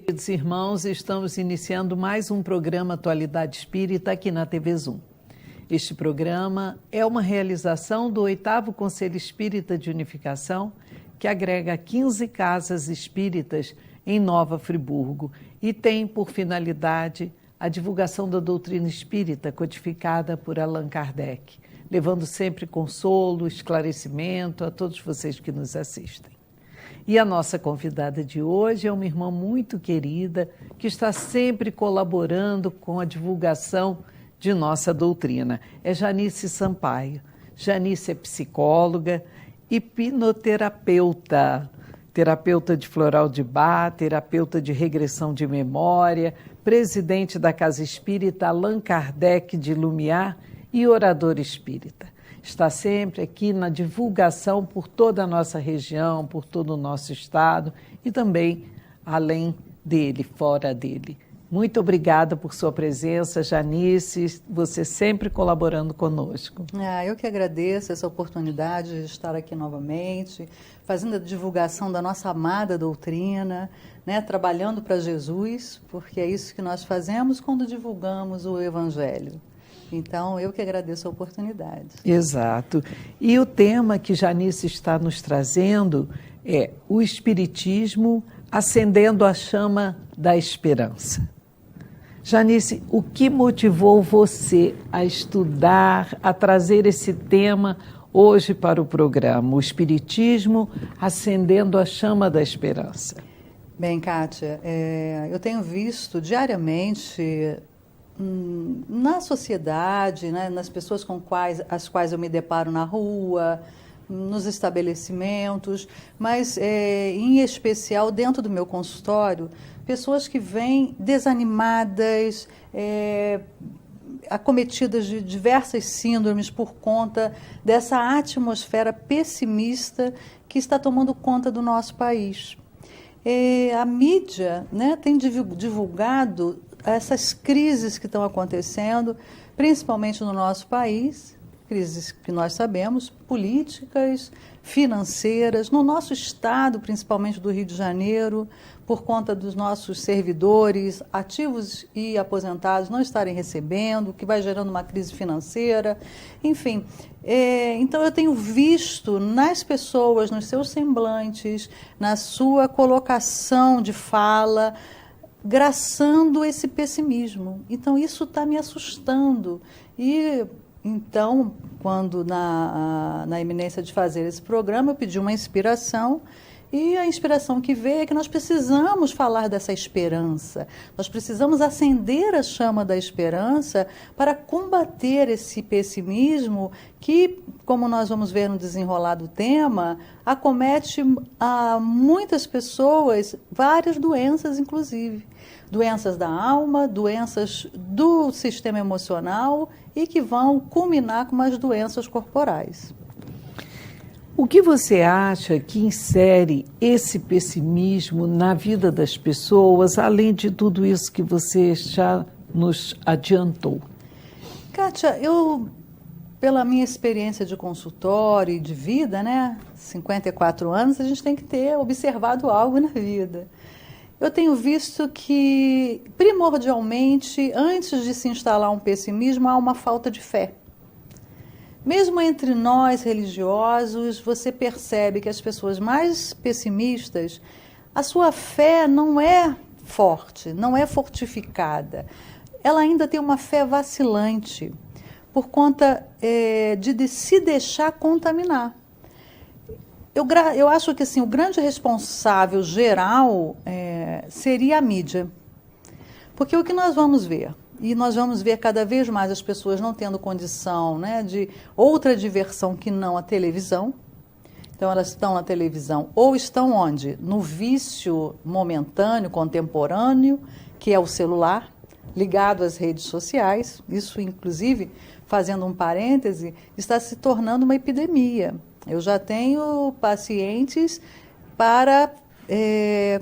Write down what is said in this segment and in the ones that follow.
Queridos irmãos, estamos iniciando mais um programa Atualidade Espírita aqui na TV Zoom. Este programa é uma realização do 8º Conselho Espírita de Unificação, que agrega 15 casas espíritas em Nova Friburgo e tem por finalidade a divulgação da doutrina espírita codificada por Allan Kardec, levando sempre consolo, esclarecimento a todos vocês que nos assistem. E a nossa convidada de hoje é uma irmã muito querida, que está sempre colaborando com a divulgação de nossa doutrina. É Janice Sampaio. Janice é psicóloga, hipnoterapeuta, terapeuta de floral de Bach, terapeuta de regressão de memória, presidente da Casa Espírita Allan Kardec de Lumiar e oradora espírita. Está sempre aqui na divulgação por toda a nossa região, por todo o nosso estado e também além dele, fora dele. Muito obrigada por sua presença, Janice, você sempre colaborando conosco. Eu que agradeço essa oportunidade de estar aqui novamente, fazendo a divulgação da nossa amada doutrina, né, trabalhando para Jesus, porque é isso que nós fazemos quando divulgamos o Evangelho. Então, eu que agradeço a oportunidade. Exato. E o tema que Janice está nos trazendo é o Espiritismo acendendo a chama da esperança. Janice, o que motivou você a estudar, a trazer esse tema hoje para o programa, o Espiritismo acendendo a chama da esperança? Bem, Kátia, eu tenho visto diariamente na sociedade, né, nas pessoas com as quais eu me deparo na rua, nos estabelecimentos, mas em especial dentro do meu consultório, pessoas que vêm desanimadas, acometidas de diversas síndromes por conta dessa atmosfera pessimista que está tomando conta do nosso país. A mídia, né, tem divulgado essas crises que estão acontecendo, principalmente no nosso país, crises que nós sabemos, políticas, financeiras, no nosso estado, principalmente do Rio de Janeiro, por conta dos nossos servidores ativos e aposentados não estarem recebendo, que vai gerando uma crise financeira, enfim. Então eu tenho visto nas pessoas, nos seus semblantes, na sua colocação de fala, graçando esse pessimismo. Então, isso está me assustando. E, então, quando na iminência de fazer esse programa, eu pedi uma inspiração, e a inspiração que veio é que nós precisamos falar dessa esperança. Nós precisamos acender a chama da esperança para combater esse pessimismo que, como nós vamos ver no desenrolar do tema, acomete a muitas pessoas, várias doenças, inclusive. Doenças da alma, doenças do sistema emocional e que vão culminar com as doenças corporais. O que você acha que insere esse pessimismo na vida das pessoas, além de tudo isso que você já nos adiantou? Kátia, pela minha experiência de consultório e de vida, né, 54 anos, a gente tem que ter observado algo na vida. Eu tenho visto que, primordialmente, antes de se instalar um pessimismo, há uma falta de fé. Mesmo entre nós religiosos, você percebe que as pessoas mais pessimistas, a sua fé não é forte, não é fortificada. Ela ainda tem uma fé vacilante, por conta de se deixar contaminar. Eu acho que assim, o grande responsável geral seria a mídia. Porque o que nós vamos ver? E nós vamos ver cada vez mais as pessoas não tendo condição, né, de outra diversão que não a televisão. Então, elas estão na televisão ou estão onde? No vício momentâneo, contemporâneo, que é o celular, ligado às redes sociais. Isso, inclusive, fazendo um parêntese, está se tornando uma epidemia. Eu já tenho pacientes para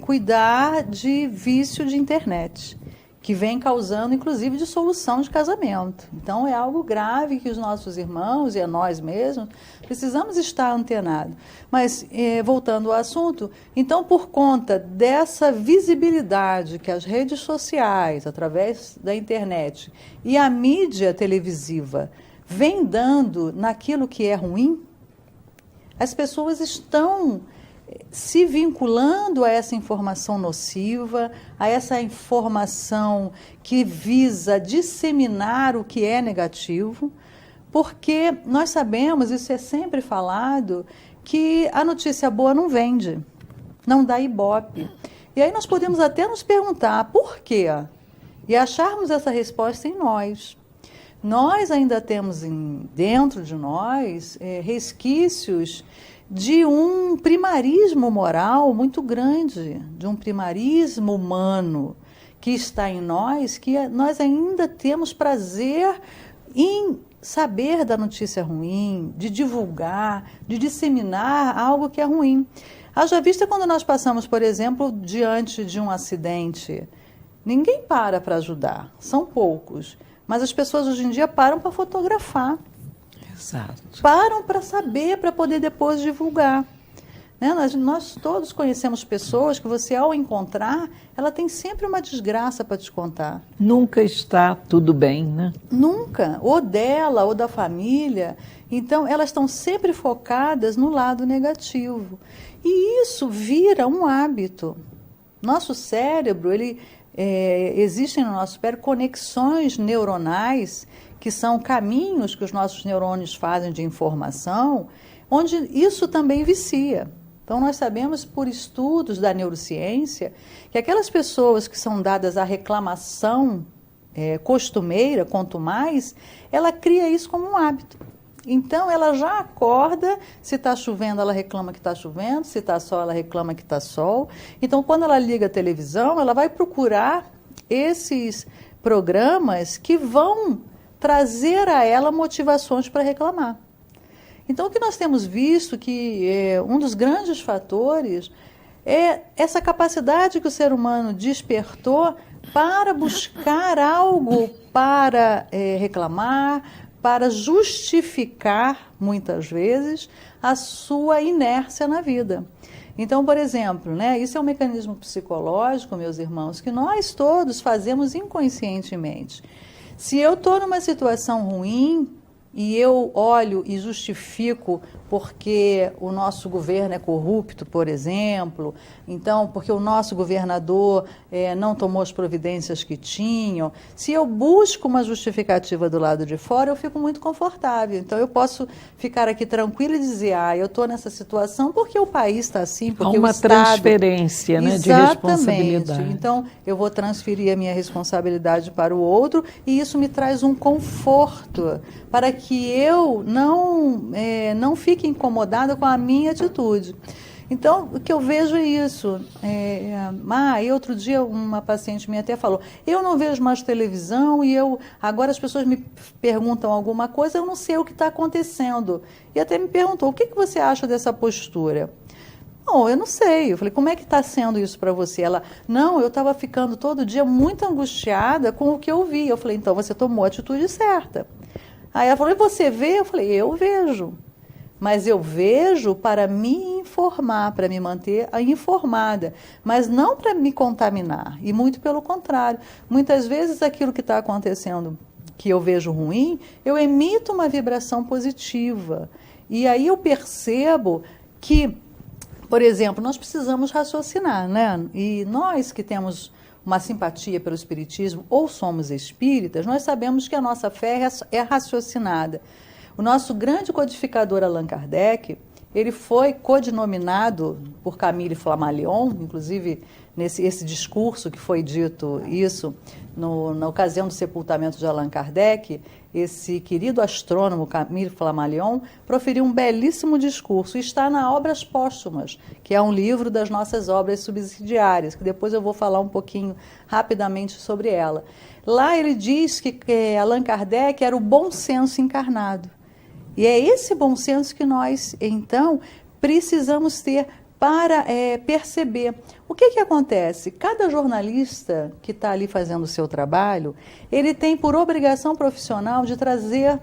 cuidar de vício de internet. que vem causando, inclusive, dissolução de casamento. Então, é algo grave que os nossos irmãos e a nós mesmos precisamos estar antenados. Mas, voltando ao assunto, então, por conta dessa visibilidade que as redes sociais, através da internet e a mídia televisiva vem dando naquilo que é ruim, as pessoas estão se vinculando a essa informação nociva, a essa informação que visa disseminar o que é negativo, porque nós sabemos, isso é sempre falado, que a notícia boa não vende, não dá ibope. E aí nós podemos até nos perguntar por quê? E acharmos essa resposta em nós. Nós ainda temos dentro de nós resquícios de um primarismo moral muito grande, de um primarismo humano que está em nós, que nós ainda temos prazer em saber da notícia ruim, de divulgar, de disseminar algo que é ruim. Haja vista quando nós passamos, por exemplo, diante de um acidente, ninguém para ajudar, são poucos, mas as pessoas hoje em dia param para fotografar. Exato. Param para saber, para poder depois divulgar. Né? Nós todos conhecemos pessoas que você, ao encontrar, ela tem sempre uma desgraça para te contar. Nunca está tudo bem, né? Nunca. Ou dela, ou da família. Então, elas estão sempre focadas no lado negativo. E isso vira um hábito. Nosso cérebro, existem no nosso cérebro conexões neuronais, que são caminhos que os nossos neurônios fazem de informação, onde isso também vicia. Então, nós sabemos por estudos da neurociência que aquelas pessoas que são dadas à reclamação costumeira, quanto mais, ela cria isso como um hábito. Então, ela já acorda, se está chovendo, ela reclama que está chovendo, se está sol, ela reclama que está sol. Então, quando ela liga a televisão, ela vai procurar esses programas que vão trazer a ela motivações para reclamar. Então, o que nós temos visto que um dos grandes fatores é essa capacidade que o ser humano despertou para buscar algo para reclamar, para justificar, muitas vezes, a sua inércia na vida. Então, por exemplo, isso é um mecanismo psicológico, meus irmãos, que nós todos fazemos inconscientemente. Se eu estou numa situação ruim e eu olho e justifico porque o nosso governo é corrupto, por exemplo, então porque o nosso governador não tomou as providências que tinham, se eu busco uma justificativa do lado de fora, eu fico muito confortável. Então eu posso ficar aqui tranquila e dizer, eu estou nessa situação porque o país está assim, porque há uma o Estado... transferência, né, de responsabilidade. Então eu vou transferir a minha responsabilidade para o outro e isso me traz um conforto para que eu não fique incomodada com a minha atitude. Então, o que eu vejo é isso. E outro dia uma paciente minha até falou, eu não vejo mais televisão e agora as pessoas me perguntam alguma coisa, eu não sei o que está acontecendo. E até me perguntou, o que você acha dessa postura? Não, eu não sei. Eu falei, como é que está sendo isso para você? Ela, não, eu estava ficando todo dia muito angustiada com o que eu vi. Eu falei, então você tomou a atitude certa. Aí ela falou, e você vê? Eu falei, eu vejo. Mas eu vejo para me informar, para me manter informada, mas não para me contaminar. E muito pelo contrário. Muitas vezes aquilo que está acontecendo, que eu vejo ruim, eu emito uma vibração positiva. E aí eu percebo que, por exemplo, nós precisamos raciocinar, né? E nós que temos uma simpatia pelo espiritismo ou somos espíritas, nós sabemos que a nossa fé é raciocinada. O nosso grande codificador Allan Kardec, ele foi codinominado por Camille Flammarion, inclusive esse discurso que foi dito isso na ocasião do sepultamento de Allan Kardec, esse querido astrônomo Camille Flammarion proferiu um belíssimo discurso, e está na Obras Póstumas, que é um livro das nossas obras subsidiárias, que depois eu vou falar um pouquinho rapidamente sobre ela. Lá ele diz que Allan Kardec era o bom senso encarnado. E é esse bom senso que nós, então, precisamos ter para perceber o que acontece. Cada jornalista que está ali fazendo o seu trabalho, ele tem por obrigação profissional de trazer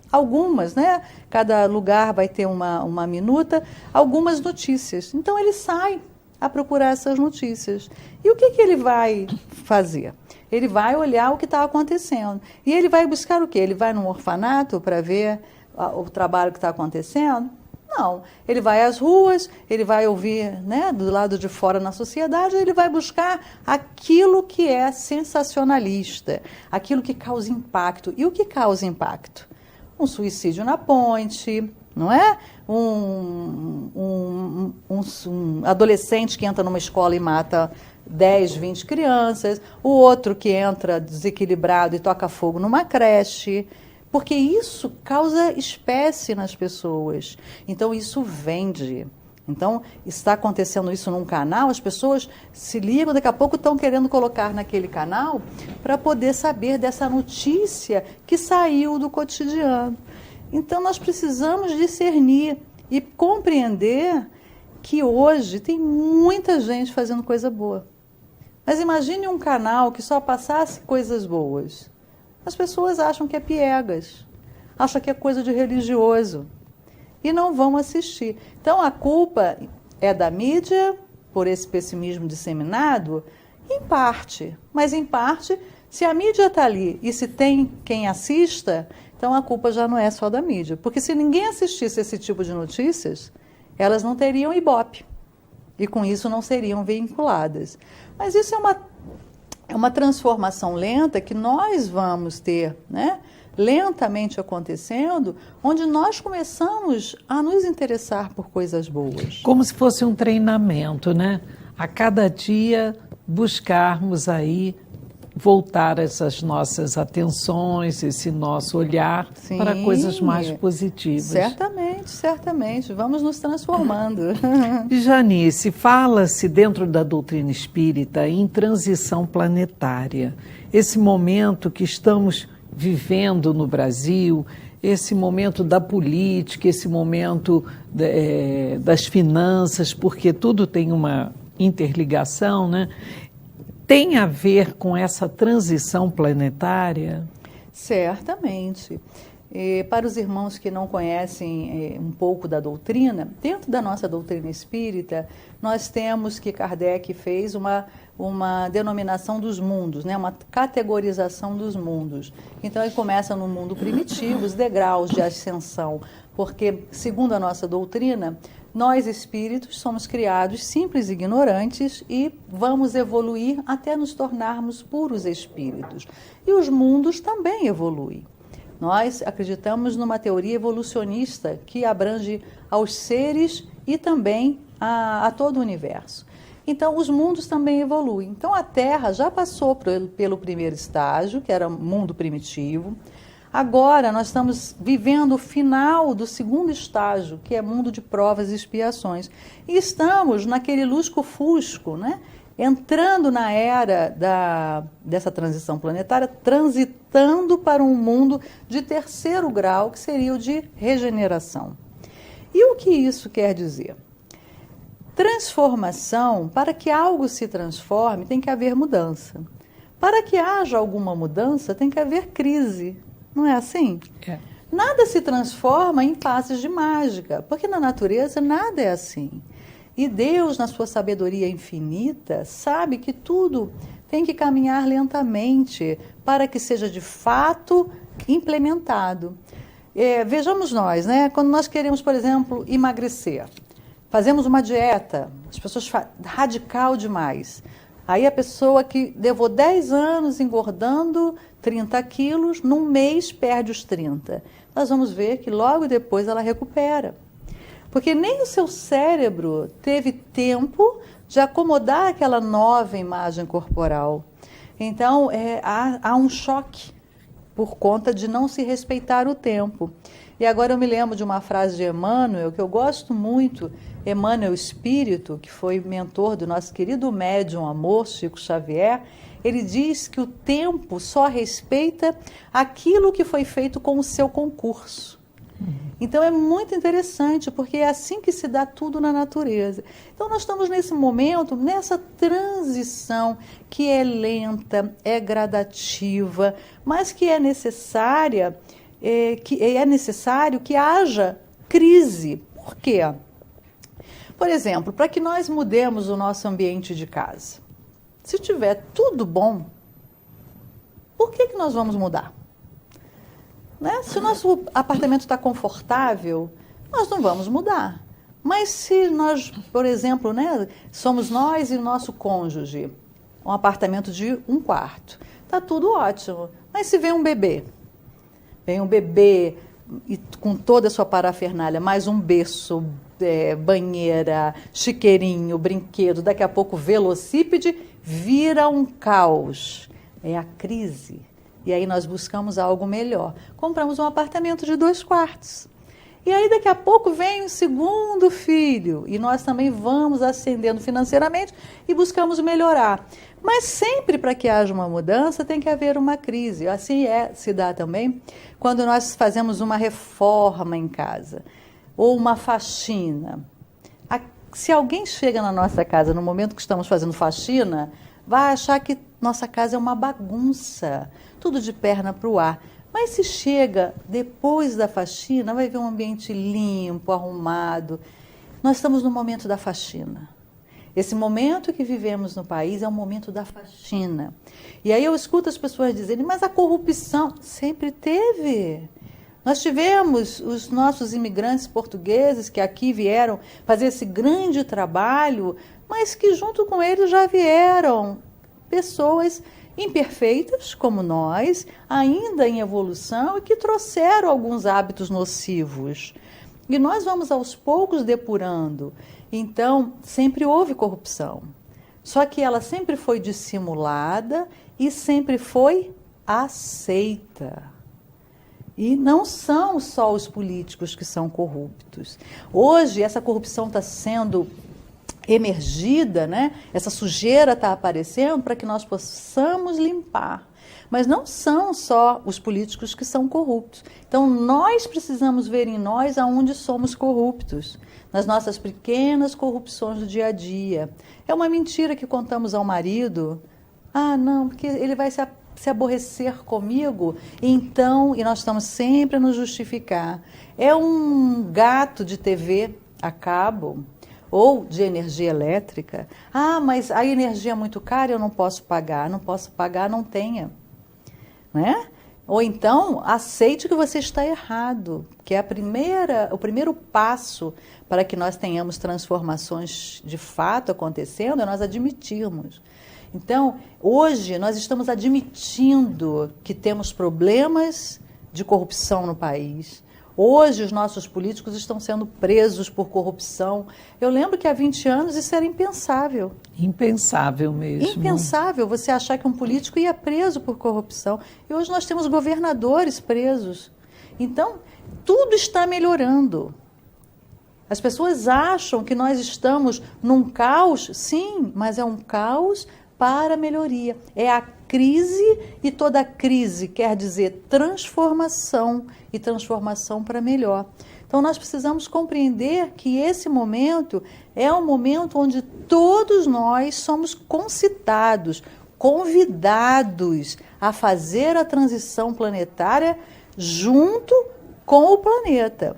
algumas, né? Cada lugar vai ter uma minuta, algumas notícias. Então ele sai a procurar essas notícias. E o que ele vai fazer? Ele vai olhar o que está acontecendo. E ele vai buscar o quê? Ele vai num orfanato para ver o trabalho que está acontecendo? Não. Ele vai às ruas, ele vai ouvir, né, do lado de fora na sociedade, ele vai buscar aquilo que é sensacionalista, aquilo que causa impacto. E o que causa impacto? Um suicídio na ponte, não é? Um adolescente que entra numa escola e mata 10, 20 crianças, o outro que entra desequilibrado e toca fogo numa creche, porque isso causa espécie nas pessoas. Então, isso vende. Então, está acontecendo isso num canal, as pessoas se ligam, daqui a pouco estão querendo colocar naquele canal para poder saber dessa notícia que saiu do cotidiano. Então, nós precisamos discernir e compreender que hoje tem muita gente fazendo coisa boa. Mas imagine um canal que só passasse coisas boas. As pessoas acham que é piegas, acham que é coisa de religioso e não vão assistir. Então, a culpa é da mídia, por esse pessimismo disseminado, em parte. Mas, em parte, se a mídia está ali e se tem quem assista, então a culpa já não é só da mídia. Porque se ninguém assistisse esse tipo de notícias, elas não teriam ibope. E, com isso, não seriam vinculadas. Mas isso é uma transformação lenta que nós vamos ter, né? Lentamente acontecendo, onde nós começamos a nos interessar por coisas boas. Como se fosse um treinamento, né? A cada dia buscarmos aí voltar essas nossas atenções, esse nosso olhar para coisas mais positivas. Certamente, certamente. Vamos nos transformando. Janice, fala-se dentro da doutrina espírita em transição planetária. Esse momento que estamos vivendo no Brasil, esse momento da política, esse momento das finanças, porque tudo tem uma interligação, né? Tem a ver com essa transição planetária? Certamente. Para os irmãos que não conhecem um pouco da doutrina, dentro da nossa doutrina espírita, nós temos que Kardec fez uma denominação dos mundos, né? Uma categorização dos mundos. Então, ele começa no mundo primitivo, os degraus de ascensão, porque, segundo a nossa doutrina, nós espíritos somos criados simples e ignorantes e vamos evoluir até nos tornarmos puros espíritos. E os mundos também evoluem. Nós acreditamos numa teoria evolucionista que abrange aos seres e também a todo o universo. Então, os mundos também evoluem. Então, a Terra já passou pelo primeiro estágio, que era o mundo primitivo. Agora, nós estamos vivendo o final do segundo estágio, que é mundo de provas e expiações. E estamos naquele lusco-fusco, né? Entrando na era dessa transição planetária, transitando para um mundo de terceiro grau, que seria o de regeneração. E o que isso quer dizer? Transformação, para que algo se transforme, tem que haver mudança. Para que haja alguma mudança, tem que haver crise. Não é assim? É. Nada se transforma em passes de mágica, porque na natureza nada é assim. E Deus, na sua sabedoria infinita, sabe que tudo tem que caminhar lentamente para que seja de fato implementado. Vejamos nós, né? Quando nós queremos, por exemplo, emagrecer, fazemos uma dieta, as pessoas radical demais. Aí a pessoa que levou 10 anos engordando 30 quilos, num mês perde os 30. Nós vamos ver que logo depois ela recupera. Porque nem o seu cérebro teve tempo de acomodar aquela nova imagem corporal. Então, há um choque por conta de não se respeitar o tempo. E agora eu me lembro de uma frase de Emmanuel, que eu gosto muito, Emmanuel Espírito, que foi mentor do nosso querido médium amor, Chico Xavier. Ele diz que o tempo só respeita aquilo que foi feito com o seu concurso. Então é muito interessante, porque é assim que se dá tudo na natureza. Então nós estamos nesse momento, nessa transição que é lenta, é gradativa, mas que é necessária, que é necessário que haja crise. Por quê? Por exemplo, para que nós mudemos o nosso ambiente de casa, se tiver tudo bom, por que nós vamos mudar? Né? Se o nosso apartamento está confortável, nós não vamos mudar. Mas se nós, por exemplo, né, somos nós e o nosso cônjuge, um apartamento de 1 quarto, está tudo ótimo. Mas se vem um bebê e com toda a sua parafernália, mais um berço, banheira, chiqueirinho, brinquedo, daqui a pouco velocípede, vira um caos. É a crise. E aí nós buscamos algo melhor. Compramos um apartamento de 2 quartos. E aí daqui a pouco vem um segundo filho. E nós também vamos ascendendo financeiramente e buscamos melhorar. Mas sempre para que haja uma mudança tem que haver uma crise. Assim se dá também quando nós fazemos uma reforma em casa. Ou uma faxina. Se alguém chega na nossa casa no momento que estamos fazendo faxina, vai achar que nossa casa é uma bagunça, tudo de perna para o ar. Mas se chega depois da faxina, vai ver um ambiente limpo, arrumado. Nós estamos no momento da faxina. Esse momento que vivemos no país é o momento da faxina. E aí eu escuto as pessoas dizerem, mas a corrupção sempre teve. Nós tivemos os nossos imigrantes portugueses que aqui vieram fazer esse grande trabalho, mas que junto com eles já vieram pessoas imperfeitas, como nós, ainda em evolução, e que trouxeram alguns hábitos nocivos. E nós vamos aos poucos depurando. Então, sempre houve corrupção. Só que ela sempre foi dissimulada e sempre foi aceita. E não são só os políticos que são corruptos. Hoje, essa corrupção está sendo emergida, né? Essa sujeira está aparecendo para que nós possamos limpar. Mas não são só os políticos que são corruptos. Então, nós precisamos ver em nós aonde somos corruptos, nas nossas pequenas corrupções do dia a dia. É uma mentira que contamos ao marido. Ah, não, porque ele vai se aborrecer comigo, então, e nós estamos sempre a nos justificar. É um gato de TV a cabo, ou de energia elétrica. Ah, mas a energia é muito cara, eu não posso pagar. Não posso pagar, não tenha. Né? Ou então, aceite que você está errado, que é o primeiro passo para que nós tenhamos transformações de fato acontecendo, é nós admitirmos. Então, hoje nós estamos admitindo que temos problemas de corrupção no país. Hoje os nossos políticos estão sendo presos por corrupção. Eu lembro que há 20 anos isso era impensável. Impensável mesmo. Impensável você achar que um político ia preso por corrupção. E hoje nós temos governadores presos. Então, tudo está melhorando. As pessoas acham que nós estamos num caos, sim, mas é um caos para melhoria. É a crise, e toda crise quer dizer transformação, e transformação para melhor. Então nós precisamos compreender que esse momento é um momento onde todos nós somos concitados, convidados a fazer a transição planetária junto com o planeta.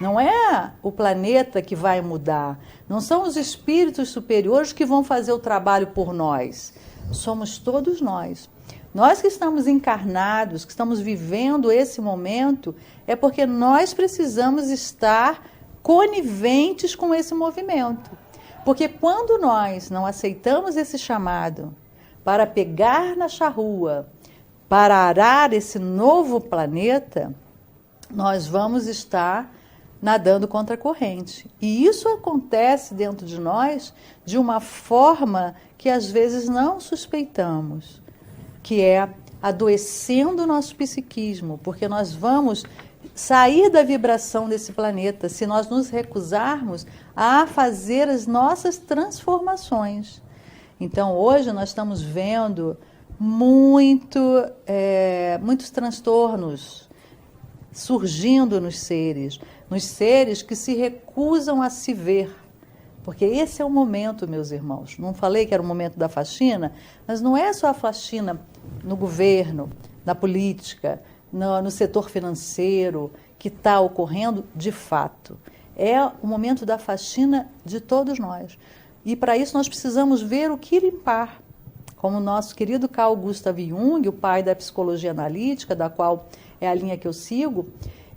Não é o planeta que vai mudar, não são os espíritos superiores que vão fazer o trabalho por nós. Somos todos nós. Nós que estamos encarnados, que estamos vivendo esse momento, é porque nós precisamos estar coniventes com esse movimento. Porque quando nós não aceitamos esse chamado para pegar na charrua, para arar esse novo planeta, nós vamos estar nadando contra a corrente. E isso acontece dentro de nós de uma forma que às vezes não suspeitamos, que é adoecendo o nosso psiquismo, porque nós vamos sair da vibração desse planeta se nós nos recusarmos a fazer as nossas transformações. Então, hoje nós estamos vendo muitos transtornos surgindo nos seres que se recusam a se ver. Porque esse é o momento, meus irmãos. Não falei que era o momento da faxina, mas não é só a faxina no governo, na política, no setor financeiro que está ocorrendo de fato. É o momento da faxina de todos nós. E para isso nós precisamos ver o que limpar. Como o nosso querido Carl Gustav Jung, o pai da psicologia analítica, da qual é a linha que eu sigo,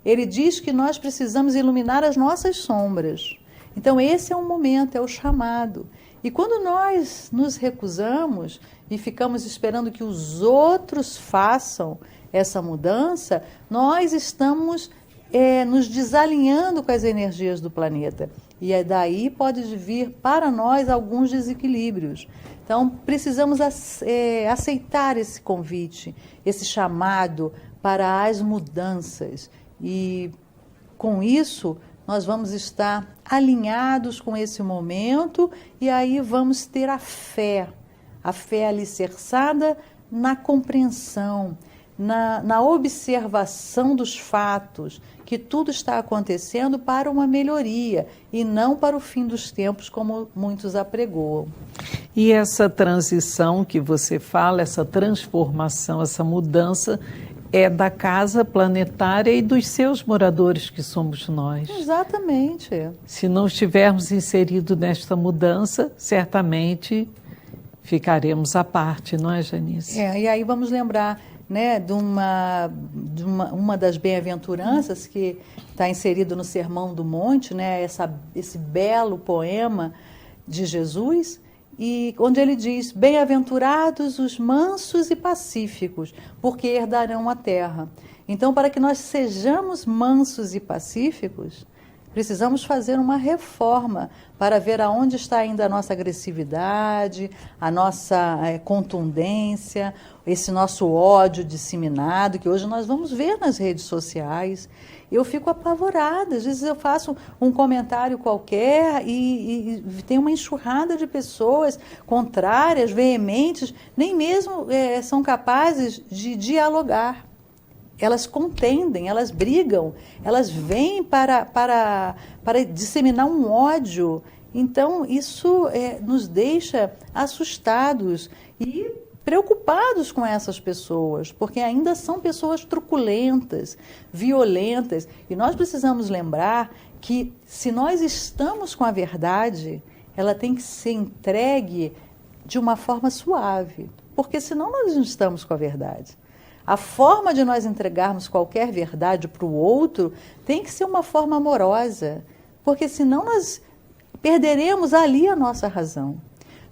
ele diz que nós precisamos iluminar as nossas sombras. Então esse é o momento, é o chamado. E quando nós nos recusamos e ficamos esperando que os outros façam essa mudança, nós estamos nos desalinhando com as energias do planeta. E daí pode vir para nós alguns desequilíbrios. Então precisamos aceitar esse convite, esse chamado para as mudanças. E com isso nós vamos estar alinhados com esse momento e aí vamos ter a fé alicerçada na compreensão, na observação dos fatos, que tudo está acontecendo para uma melhoria e não para o fim dos tempos, como muitos apregoam. E essa transição que você fala, essa transformação, essa mudança, é da casa planetária e dos seus moradores, que somos nós. Exatamente. Se não estivermos inseridos nesta mudança, certamente ficaremos à parte, não é, Janice? E aí vamos lembrar, né, de uma das bem-aventuranças que está inserido no Sermão do Monte, né, esse belo poema de Jesus, e onde ele diz: bem-aventurados os mansos e pacíficos, porque herdarão a terra. Então, para que nós sejamos mansos e pacíficos, precisamos fazer uma reforma para ver aonde está ainda a nossa agressividade, a nossa contundência, esse nosso ódio disseminado, que hoje nós vamos ver nas redes sociais. Eu fico apavorada. Às vezes eu faço um comentário qualquer e tem uma enxurrada de pessoas contrárias, veementes, nem mesmo são capazes de dialogar. Elas contendem, elas brigam, elas vêm para disseminar um ódio. Então, isso nos deixa assustados e preocupados com essas pessoas, porque ainda são pessoas truculentas, violentas. E nós precisamos lembrar que, se nós estamos com a verdade, ela tem que ser entregue de uma forma suave, porque senão nós não estamos com a verdade. A forma de nós entregarmos qualquer verdade para o outro tem que ser uma forma amorosa, porque senão nós perderemos ali a nossa razão.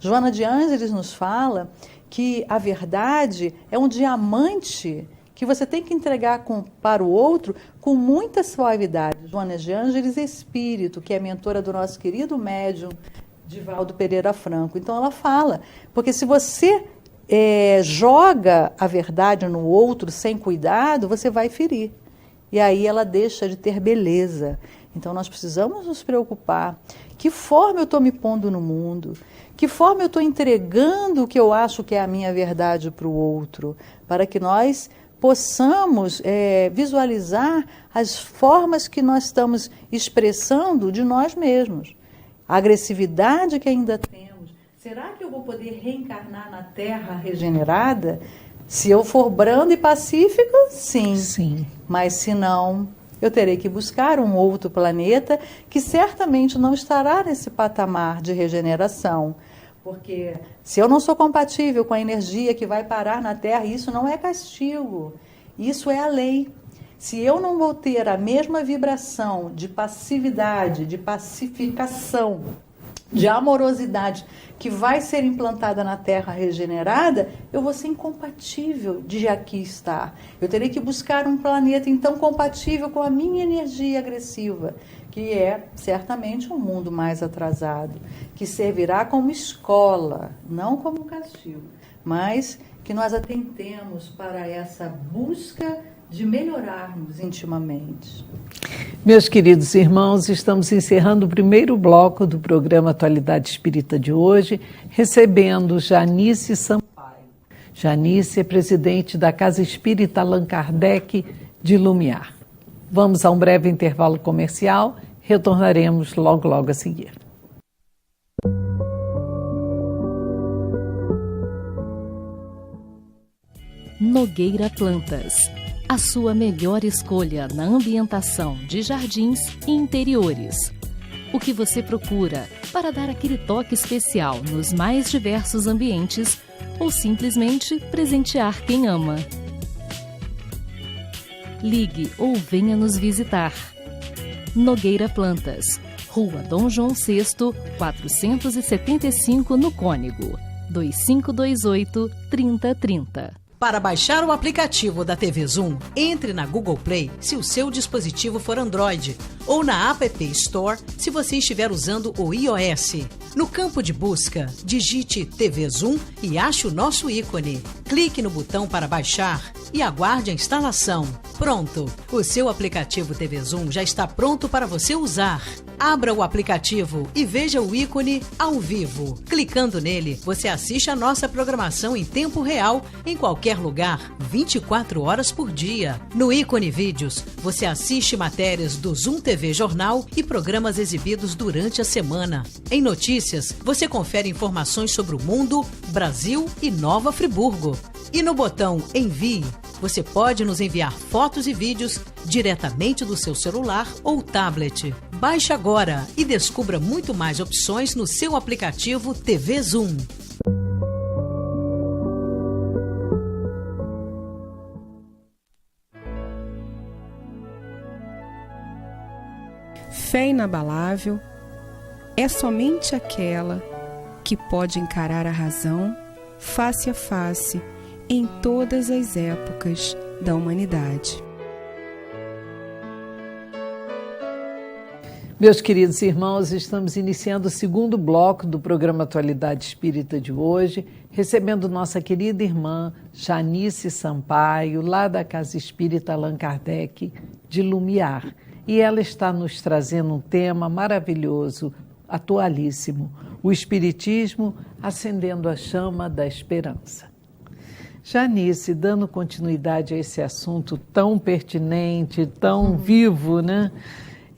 Joana de Ângeles nos fala que a verdade é um diamante que você tem que entregar para o outro com muita suavidade. Joana de Ângeles é espírito, que é mentora do nosso querido médium, Divaldo Pereira Franco. Então ela fala, porque se você joga a verdade no outro sem cuidado, você vai ferir. E aí ela deixa de ter beleza. Então nós precisamos nos preocupar. Que forma eu estou me pondo no mundo? Que forma eu estou entregando o que eu acho que é a minha verdade para o outro? Para que nós possamos visualizar as formas que nós estamos expressando de nós mesmos. A agressividade que ainda temos. Será que eu vou poder reencarnar na Terra regenerada? Se eu for brando e pacífico, sim. Sim. Mas se não, eu terei que buscar um outro planeta que certamente não estará nesse patamar de regeneração. Porque se eu não sou compatível com a energia que vai parar na Terra, isso não é castigo, isso é a lei. Se eu não vou ter a mesma vibração de passividade, de pacificação, de amorosidade que vai ser implantada na Terra regenerada, eu vou ser incompatível de aqui estar. Eu terei que buscar um planeta então compatível com a minha energia agressiva, que é certamente um mundo mais atrasado, que servirá como escola, não como castigo, mas que nós atentemos para essa busca de melhorarmos intimamente. Meus queridos irmãos, estamos encerrando o primeiro bloco do programa Atualidade Espírita de hoje, recebendo Janice Sampaio. Janice é presidente da Casa Espírita Allan Kardec de Lumiar. Vamos a um breve intervalo comercial, retornaremos logo a seguir. Nogueira Plantas, a sua melhor escolha na ambientação de jardins e interiores. O que você procura para dar aquele toque especial nos mais diversos ambientes ou simplesmente presentear quem ama. Ligue ou venha nos visitar. Nogueira Plantas, Rua Dom João VI, 475 no Cônego, 2528-3030. Para baixar o aplicativo da TV Zoom, entre na Google Play se o seu dispositivo for Android ou na App Store se você estiver usando o iOS. No campo de busca, digite TV Zoom e ache o nosso ícone. Clique no botão para baixar e aguarde a instalação. Pronto! O seu aplicativo TV Zoom já está pronto para você usar. Abra o aplicativo e veja o ícone ao vivo. Clicando nele, você assiste a nossa programação em tempo real, em qualquer lugar, 24 horas por dia. No ícone Vídeos, você assiste matérias do Zoom TV Jornal e programas exibidos durante a semana. Em Notícias, você confere informações sobre o mundo, Brasil e Nova Friburgo. E no botão Envie, você pode nos enviar fotos e vídeos diretamente do seu celular ou tablet. Baixe agora e descubra muito mais opções no seu aplicativo TV Zoom. Fé inabalável é somente aquela que pode encarar a razão face a face em todas as épocas da humanidade. Meus queridos irmãos, estamos iniciando o segundo bloco do programa Atualidade Espírita de hoje, recebendo nossa querida irmã Janice Sampaio, lá da Casa Espírita Allan Kardec, de Lumiar. E ela está nos trazendo um tema maravilhoso, atualíssimo, o Espiritismo acendendo a chama da esperança. Janice, dando continuidade a esse assunto tão pertinente, tão vivo, né?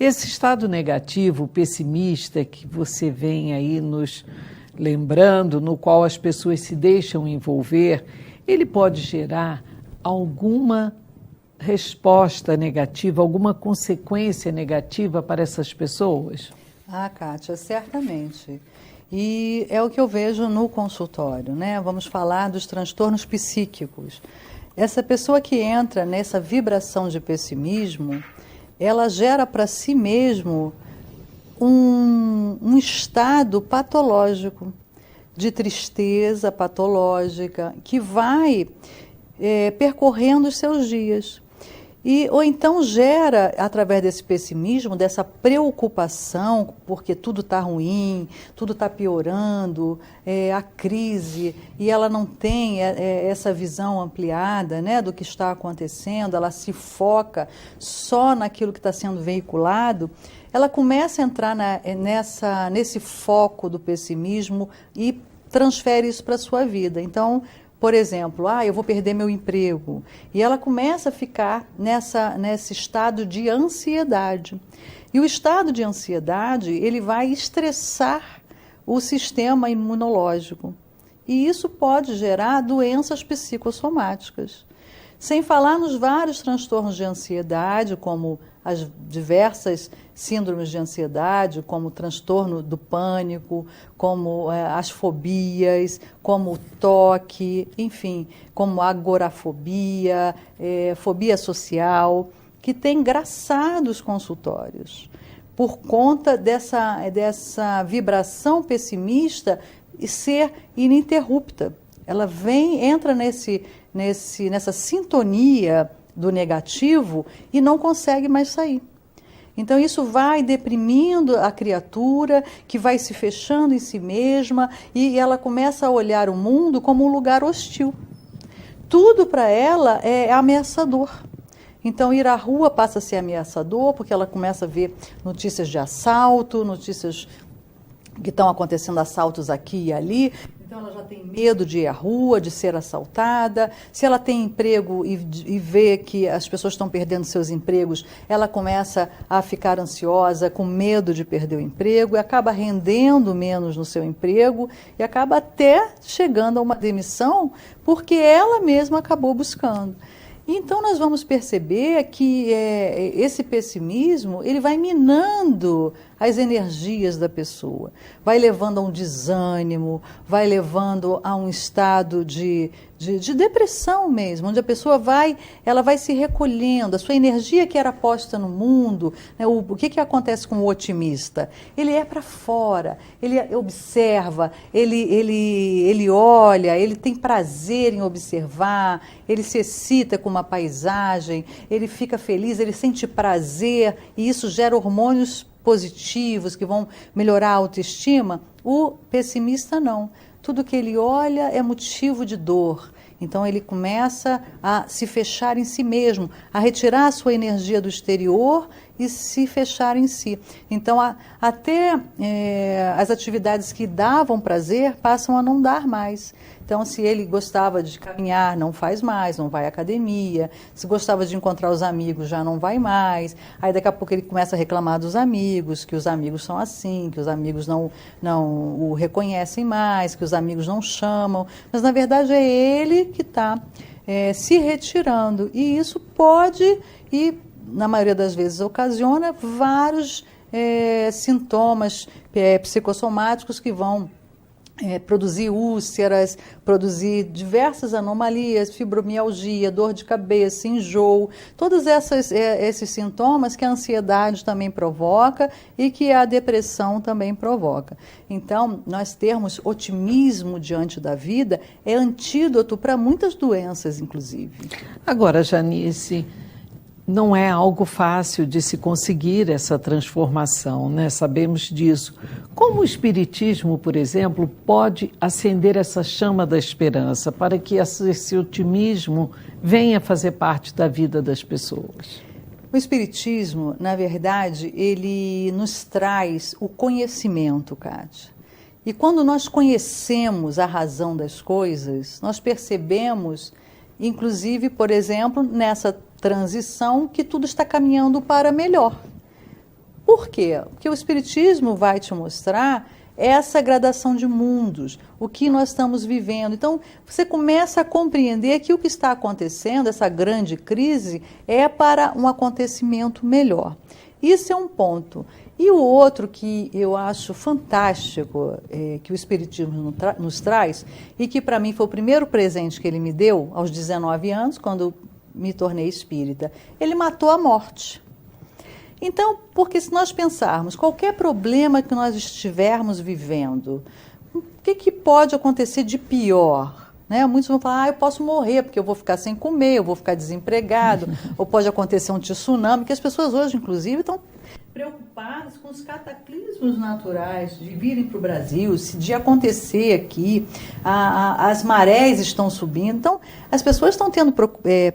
Esse estado negativo, pessimista, que você vem aí nos lembrando, no qual as pessoas se deixam envolver, ele pode gerar alguma resposta negativa, alguma consequência negativa para essas pessoas? Ah, Kátia, certamente. E é o que eu vejo no consultório, né? Vamos falar dos transtornos psíquicos. Essa pessoa que entra nessa vibração de pessimismo, ela gera para si mesmo um estado patológico, de tristeza patológica, que vai percorrendo os seus dias. Ou então gera, através desse pessimismo, dessa preocupação, porque tudo está ruim, tudo está piorando, a crise, e ela não tem essa visão ampliada, né, do que está acontecendo, ela se foca só naquilo que está sendo veiculado, ela começa a entrar nesse foco do pessimismo e transfere isso para a sua vida. Então, por exemplo, eu vou perder meu emprego. E ela começa a ficar nesse estado de ansiedade. E o estado de ansiedade, ele vai estressar o sistema imunológico. E isso pode gerar doenças psicossomáticas. Sem falar nos vários transtornos de ansiedade, como as diversas síndromes de ansiedade, como o transtorno do pânico, como as fobias, como o toque, enfim, como a agorafobia, fobia social, que tem engraçado os consultórios, por conta dessa vibração pessimista e ser ininterrupta. Ela entra nessa sintonia do negativo e não consegue mais sair. Então isso vai deprimindo a criatura, que vai se fechando em si mesma, e ela começa a olhar o mundo como um lugar hostil. Tudo para ela é ameaçador. Então ir à rua passa a ser ameaçador, porque ela começa a ver notícias de assalto, notícias que estão acontecendo assaltos aqui e ali. Então ela já tem medo de ir à rua, de ser assaltada. Se ela tem emprego e vê que as pessoas estão perdendo seus empregos, ela começa a ficar ansiosa, com medo de perder o emprego, e acaba rendendo menos no seu emprego, e acaba até chegando a uma demissão, porque ela mesma acabou buscando. Então nós vamos perceber que esse pessimismo, ele vai minando as energias da pessoa, vai levando a um desânimo, vai levando a um estado de depressão mesmo, onde a pessoa ela vai se recolhendo, a sua energia que era posta no mundo, né, o que acontece com o otimista? Ele é para fora, ele observa, ele olha, ele tem prazer em observar, ele se excita com uma paisagem, ele fica feliz, ele sente prazer, e isso gera hormônios positivos que vão melhorar a autoestima. O pessimista não. Tudo que ele olha é motivo de dor. Então ele começa a se fechar em si mesmo, a retirar a sua energia do exterior e se fechar em si. Então até as atividades que davam prazer passam a não dar mais. Então, se ele gostava de caminhar, não faz mais, não vai à academia. Se gostava de encontrar os amigos, já não vai mais. Aí, daqui a pouco, ele começa a reclamar dos amigos, que os amigos são assim, que os amigos não o reconhecem mais, que os amigos não chamam. Mas, na verdade, é ele que está se retirando. E isso pode, e na maioria das vezes, ocasiona vários sintomas psicossomáticos que vão produzir úlceras, produzir diversas anomalias, fibromialgia, dor de cabeça, enjoo, todos esses sintomas que a ansiedade também provoca e que a depressão também provoca. Então, nós termos otimismo diante da vida é antídoto para muitas doenças, inclusive. Agora, Janice, não é algo fácil de se conseguir essa transformação, né? Sabemos disso. Como o Espiritismo, por exemplo, pode acender essa chama da esperança para que esse otimismo venha fazer parte da vida das pessoas? O Espiritismo, na verdade, ele nos traz o conhecimento, Kátia. E quando nós conhecemos a razão das coisas, nós percebemos, inclusive, por exemplo, nessa transição, que tudo está caminhando para melhor. Por quê? Porque o Espiritismo vai te mostrar essa gradação de mundos, o que nós estamos vivendo. Então, você começa a compreender que o que está acontecendo, essa grande crise, é para um acontecimento melhor. Isso é um ponto. E o outro que eu acho fantástico, que o Espiritismo nos traz, e que para mim foi o primeiro presente que ele me deu, aos 19 anos, quando me tornei espírita, ele matou a morte. Então, porque se nós pensarmos, qualquer problema que nós estivermos vivendo, o que pode acontecer de pior? Né? Muitos vão falar, eu posso morrer, porque eu vou ficar sem comer, eu vou ficar desempregado, ou pode acontecer um tsunami, que as pessoas hoje, inclusive, estão preocupadas com os cataclismos naturais de virem para o Brasil, de acontecer aqui, as marés estão subindo. Então, as pessoas estão tendo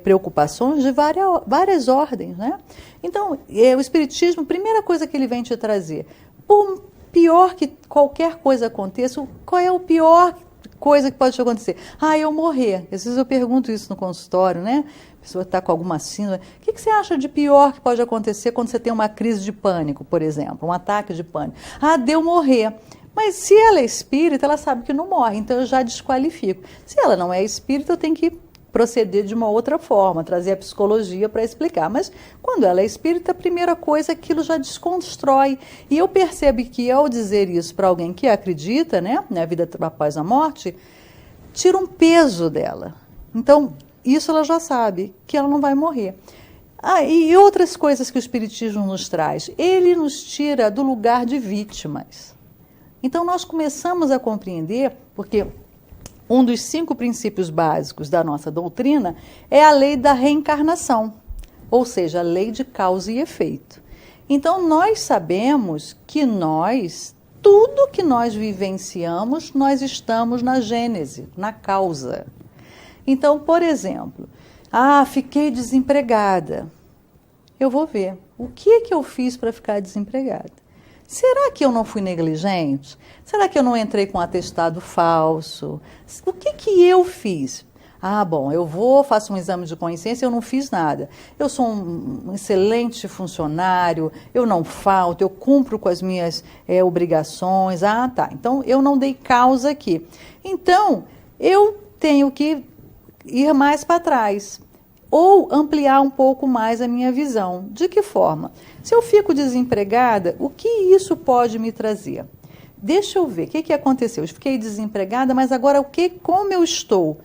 preocupações de várias ordens, né? Então, o Espiritismo, a primeira coisa que ele vem te trazer, por pior que qualquer coisa aconteça, qual é o pior coisa que pode acontecer? Eu morrer. Às vezes eu pergunto isso no consultório, né? A pessoa está com alguma síndrome. O que você acha de pior que pode acontecer quando você tem uma crise de pânico, por exemplo, um ataque de pânico? Deu morrer. Mas se ela é espírita, ela sabe que não morre, então eu já desqualifico. Se ela não é espírita, eu tenho que proceder de uma outra forma, trazer a psicologia para explicar. Mas quando ela é espírita, a primeira coisa, aquilo já desconstrói. E eu percebo que ao dizer isso para alguém que acredita, né, na vida após a morte, tira um peso dela. Então, isso ela já sabe, que ela não vai morrer. E outras coisas que o Espiritismo nos traz. Ele nos tira do lugar de vítimas. Então, nós começamos a compreender, porque um dos 5 princípios básicos da nossa doutrina é a lei da reencarnação, ou seja, a lei de causa e efeito. Então, nós sabemos que tudo que nós vivenciamos, nós estamos na gênese, na causa. Então, por exemplo, fiquei desempregada. Eu vou ver, o que eu fiz para ficar desempregada? será que eu não fui negligente? Será que eu não entrei com atestado falso? O que eu fiz? Ah, bom, eu faço um exame de consciência, eu não fiz nada. Eu sou um excelente funcionário, eu não falto, eu cumpro com as minhas obrigações. Ah, tá, então eu não dei causa aqui. Então, eu tenho que ir mais para trás ou ampliar um pouco mais a minha visão. De que forma? Se eu fico desempregada, o que isso pode me trazer? Deixa eu ver, o que aconteceu? Eu fiquei desempregada, mas agora como eu estou?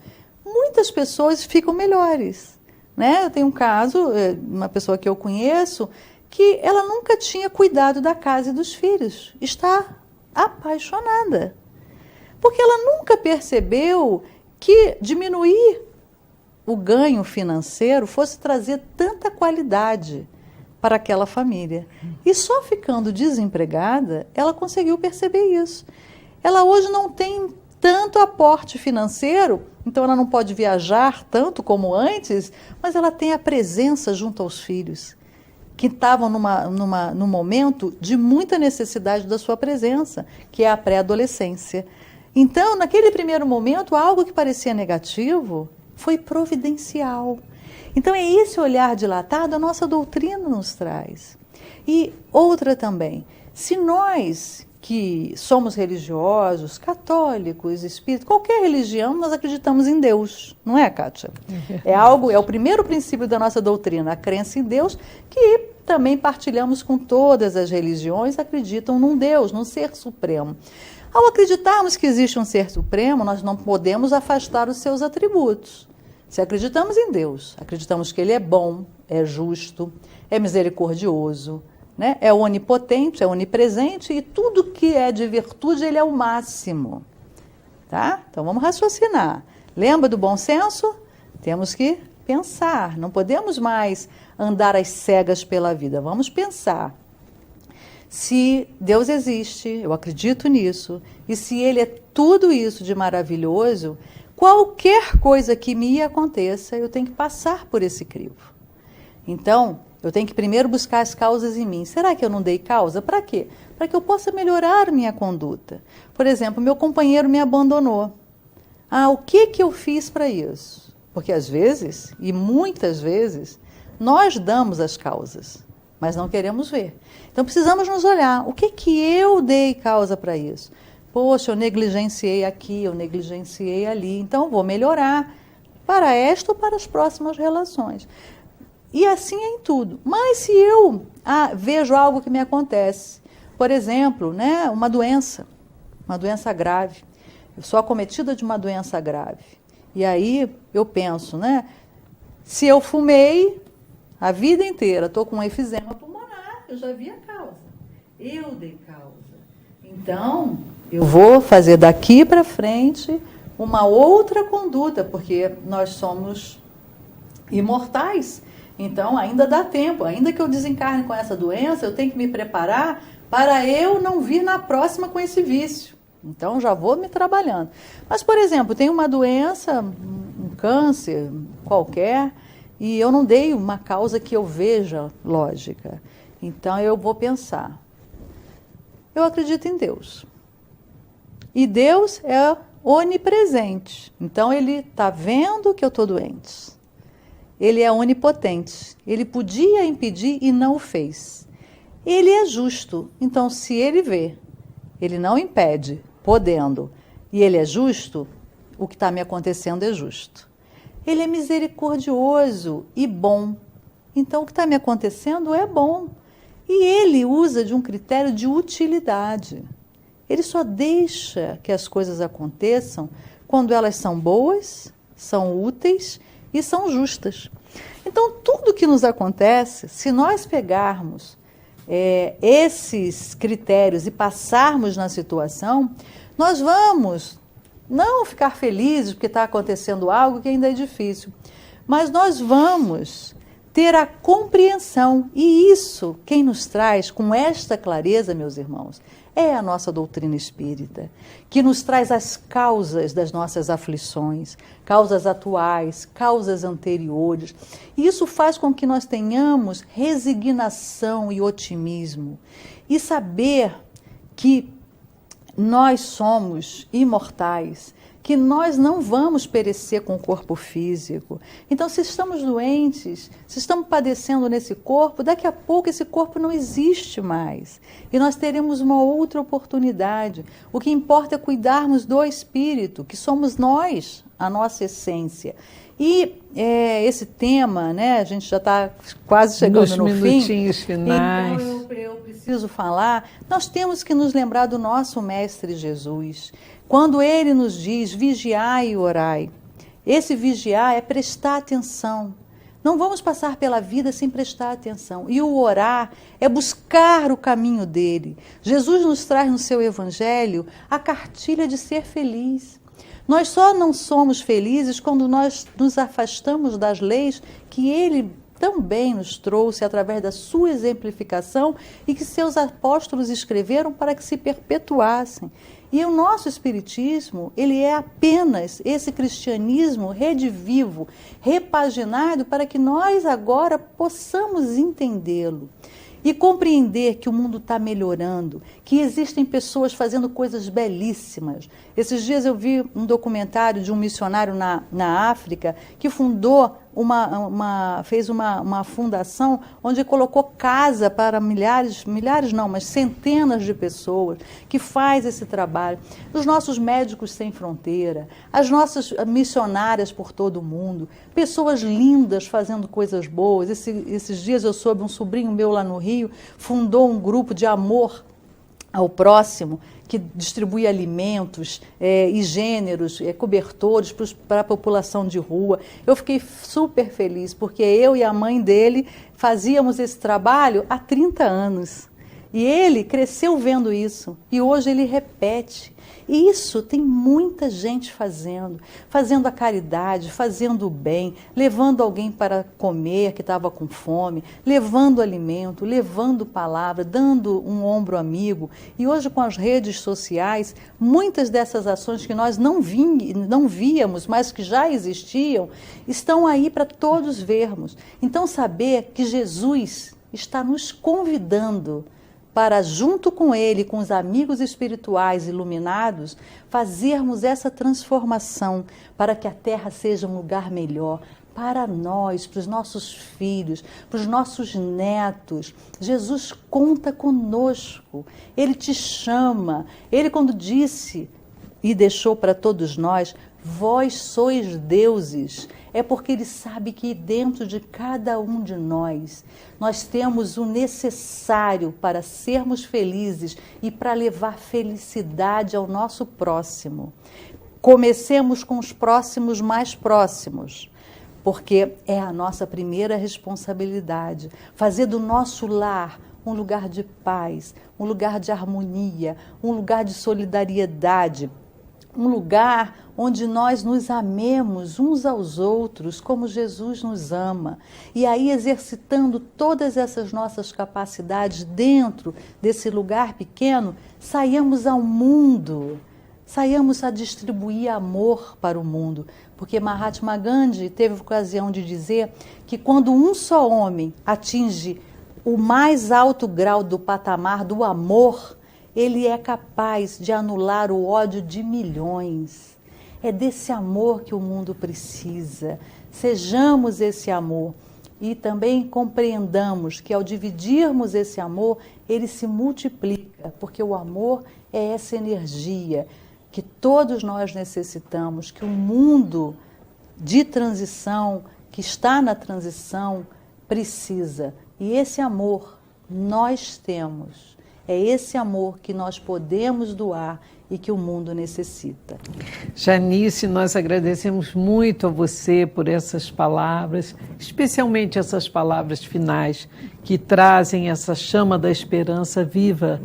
Muitas pessoas ficam melhores, né? Eu tenho um caso, uma pessoa que eu conheço, que ela nunca tinha cuidado da casa e dos filhos. Está apaixonada. Porque ela nunca percebeu que diminuir o ganho financeiro fosse trazer tanta qualidade para aquela família. E só ficando desempregada, ela conseguiu perceber isso. Ela hoje não tem tanto aporte financeiro, então ela não pode viajar tanto como antes, mas ela tem a presença junto aos filhos, que estavam num momento de muita necessidade da sua presença, que é a pré-adolescência. Então, naquele primeiro momento, algo que parecia negativo foi providencial. Então, é esse olhar dilatado a nossa doutrina nos traz. E outra também, se nós que somos religiosos, católicos, espíritas, qualquer religião, nós acreditamos em Deus, não é, Kátia? É o primeiro princípio da nossa doutrina, a crença em Deus, que também partilhamos com todas as religiões, acreditam num Deus, num ser supremo. Ao acreditarmos que existe um ser supremo, nós não podemos afastar os seus atributos. Se acreditamos em Deus, acreditamos que Ele é bom, é justo, é misericordioso, né? É onipotente, é onipresente, e tudo que é de virtude, Ele é o máximo. Tá? Então vamos raciocinar. Lembra do bom senso? Temos que pensar, não podemos mais andar às cegas pela vida, vamos pensar. Se Deus existe, eu acredito nisso, e se Ele é tudo isso de maravilhoso, qualquer coisa que me aconteça, eu tenho que passar por esse crivo. Então, eu tenho que primeiro buscar as causas em mim. Será que eu não dei causa? Para quê? Para que eu possa melhorar minha conduta. Por exemplo, meu companheiro me abandonou. Ah, o que eu fiz para isso? Porque às vezes, e muitas vezes, nós damos as causas, mas não queremos ver. Então precisamos nos olhar. O que eu dei causa para isso? Poxa, eu negligenciei aqui, eu negligenciei ali. Então vou melhorar para esta ou para as próximas relações. E assim é em tudo. Mas se eu vejo algo que me acontece, por exemplo, né, uma doença grave, eu sou acometida de uma doença grave. E aí eu penso, né, se eu fumei a vida inteira, estou com efizema pulmonar, eu já vi a causa. Eu dei causa. Então, eu vou fazer daqui para frente uma outra conduta, porque nós somos imortais. Então, ainda dá tempo, ainda que eu desencarne com essa doença, eu tenho que me preparar para eu não vir na próxima com esse vício. Então, já vou me trabalhando. Mas, por exemplo, tem uma doença, um câncer qualquer, e eu não dei uma causa que eu veja lógica. Então, eu vou pensar. Eu acredito em Deus. E Deus é onipresente. Então, Ele está vendo que eu estou doente. Ele é onipotente. Ele podia impedir e não o fez. Ele é justo. Então, se Ele vê, Ele não impede, podendo, e Ele é justo, o que está me acontecendo é justo. Ele é misericordioso e bom. Então, o que está me acontecendo é bom. E Ele usa de um critério de utilidade. Ele só deixa que as coisas aconteçam quando elas são boas, são úteis e são justas. Então, tudo que nos acontece, se nós pegarmos esses critérios e passarmos na situação, nós vamos não ficar felizes porque está acontecendo algo que ainda é difícil, mas nós vamos ter a compreensão. E isso, quem nos traz com esta clareza, meus irmãos, é a nossa doutrina espírita, que nos traz as causas das nossas aflições, causas atuais, causas anteriores. E isso faz com que nós tenhamos resignação e otimismo. E saber que nós somos imortais, que nós não vamos perecer com o corpo físico. Então, se estamos doentes, se estamos padecendo nesse corpo, daqui a pouco esse corpo não existe mais. E nós teremos uma outra oportunidade. O que importa é cuidarmos do espírito, que somos nós, a nossa essência. E esse tema, né, a gente já está quase chegando no fim. Nos minutinhos finais. Então, eu preciso falar, nós temos que nos lembrar do nosso Mestre Jesus. Quando ele nos diz, vigiai e orai. Esse vigiar é prestar atenção. Não vamos passar pela vida sem prestar atenção. E o orar é buscar o caminho dele. Jesus nos traz no seu evangelho a cartilha de ser feliz. Nós só não somos felizes quando nós nos afastamos das leis que ele também nos trouxe através da sua exemplificação e que seus apóstolos escreveram para que se perpetuassem. E o nosso espiritismo, ele é apenas esse cristianismo redivivo, repaginado, para que nós agora possamos entendê-lo e compreender que o mundo está melhorando, que existem pessoas fazendo coisas belíssimas. Esses dias eu vi um documentário de um missionário na África que fundou fez uma fundação onde colocou casa para milhares não, mas centenas de pessoas, que faz esse trabalho. Os nossos médicos sem fronteira, as nossas missionárias por todo o mundo, pessoas lindas fazendo coisas boas. Esses dias eu soube, um sobrinho meu lá no Rio fundou um grupo de amor ao próximo, que distribui alimentos e gêneros, cobertores para a população de rua. Eu fiquei super feliz, porque eu e a mãe dele fazíamos esse trabalho há 30 anos. E ele cresceu vendo isso, e hoje ele repete. E isso tem muita gente fazendo a caridade, fazendo o bem, levando alguém para comer que estava com fome, levando alimento, levando palavra, dando um ombro amigo. E hoje, com as redes sociais, muitas dessas ações que nós não víamos, mas que já existiam, estão aí para todos vermos. Então, saber que Jesus está nos convidando para, junto com ele, com os amigos espirituais iluminados, fazermos essa transformação para que a Terra seja um lugar melhor para nós, para os nossos filhos, para os nossos netos. Jesus conta conosco, ele te chama. Ele, quando disse e deixou para todos nós, vós sois deuses, é porque ele sabe que dentro de cada um de nós temos o necessário para sermos felizes e para levar felicidade ao nosso próximo. Comecemos com os próximos mais próximos, porque é a nossa primeira responsabilidade, fazer do nosso lar um lugar de paz, um lugar de harmonia, um lugar de solidariedade, um lugar onde nós nos amemos uns aos outros como Jesus nos ama. E aí, exercitando todas essas nossas capacidades dentro desse lugar pequeno, saiamos ao mundo, saiamos a distribuir amor para o mundo. Porque Mahatma Gandhi teve a ocasião de dizer que quando um só homem atinge o mais alto grau do patamar do amor, ele é capaz de anular o ódio de milhões. É desse amor que o mundo precisa. Sejamos esse amor. E também compreendamos que, ao dividirmos esse amor, ele se multiplica, porque o amor é essa energia que todos nós necessitamos, que o mundo de transição, que está na transição, precisa. E esse amor nós temos. É esse amor que nós podemos doar e que o mundo necessita. Janice, nós agradecemos muito a você por essas palavras, especialmente essas palavras finais que trazem essa chama da esperança viva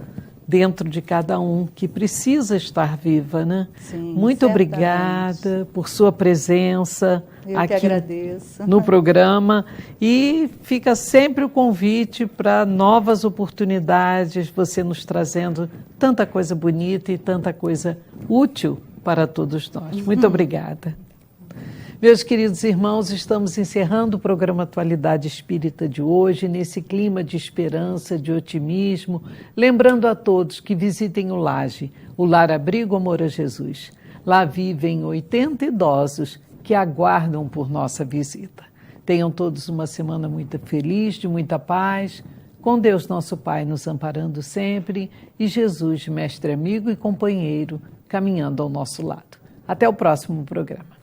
dentro de cada um que precisa estar viva, né? Sim, muito certamente. Obrigada por sua presença Eu aqui que agradeço. no programa, e fica sempre o convite para novas oportunidades, você nos trazendo tanta coisa bonita e tanta coisa útil para todos nós. Muito obrigada. Meus queridos irmãos, estamos encerrando o programa Atualidade Espírita de hoje, nesse clima de esperança, de otimismo, lembrando a todos que visitem o Laje, o Lar Abrigo Amor a Jesus. Lá vivem 80 idosos que aguardam por nossa visita. Tenham todos uma semana muito feliz, de muita paz, com Deus nosso Pai nos amparando sempre e Jesus, mestre amigo e companheiro, caminhando ao nosso lado. Até o próximo programa.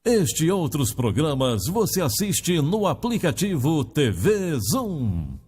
Este e outros programas você assiste no aplicativo TV Zoom.